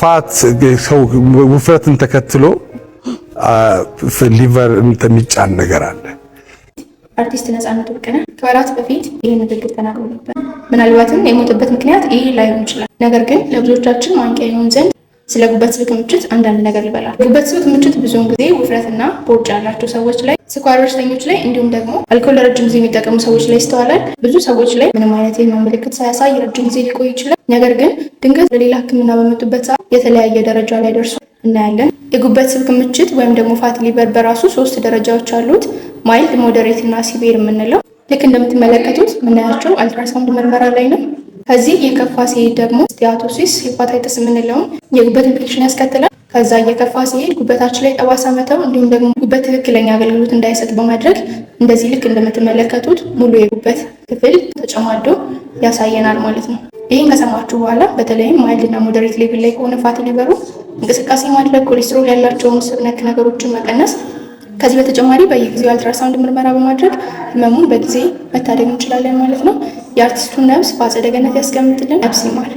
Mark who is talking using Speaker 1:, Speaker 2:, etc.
Speaker 1: ፋት ሰው ውፍረትን ተከትሎ ሊቨር የሚጫን ነገር አለ።
Speaker 2: አርቲስት ነፃነት ወርቅነህ ከወራት በፊት ይህን ንግግር ተናግሮ ነበር። ምናልባትም የሞተበት ምክንያት ይህ ላይሆን ይችላል። ነገር ግን ለብዙዎቻችን ማንቂያ ይሆን ዘንድ ስለ ጉበት ስብ ክምችት አንዳንድ ነገር ልበላል። ጉበት ስብ ክምችት ብዙውን ጊዜ ውፍረትና ቦርጭ ያላቸው ሰዎች ላይ፣ ስኳር በሽተኞች ላይ እንዲሁም ደግሞ አልኮል ለረጅም ጊዜ የሚጠቀሙ ሰዎች ላይ ይስተዋላል። ብዙ ሰዎች ላይ ምንም አይነት የህመም ምልክት ሳያሳይ ረጅም ጊዜ ሊቆይ ይችላል። ነገር ግን ድንገት ለሌላ ሕክምና በመጡበት ሰዓት የተለያየ ደረጃ ላይ ደርሶ እናያለን። የጉበት ስብ ክምችት ወይም ደግሞ ፋቲ ሊቨር በራሱ 3 ደረጃዎች አሉት። ማይልድ፣ ሞዴሬት እና ሲቪር የምንለው ልክ እንደምትመለከቱት የምናያቸው አልትራሳውንድ ምርመራ ላይ ነው። ከዚህ የከፋ ሲሄድ ደግሞ ስቲያቶሲስ ሄፓታይተስ የምንለውን የጉበት ኢንፌክሽን ያስከትላል። ከዛ እየከፋ ሲሄድ ጉበታችን ላይ ጠባሳ መተው እንዲሁም ደግሞ ጉበት ትክክለኛ አገልግሎት እንዳይሰጥ በማድረግ እንደዚህ ልክ እንደምትመለከቱት ሙሉ የጉበት ክፍል ተጨማዶ ያሳየናል ማለት ነው። ይህን ከሰማችሁ በኋላ በተለይም ማይልድ እና ሞዴሬት ሌቭል ላይ ከሆነ ፋቲ ሊቨሩ እንቅስቃሴ ማድረግ፣ ኮሌስትሮል ያላቸውን ስብ ነክ ነገሮችን መቀነስ፣ ከዚህ በተጨማሪ በየጊዜው አልትራሳውንድ ምርመራ በማድረግ ህመሙን በጊዜ መታደግ እንችላለን ማለት ነው። የአርቲስቱን ነፍስ በአጸደ ገነት ያስቀምጥልን። ነፍስ ይማር።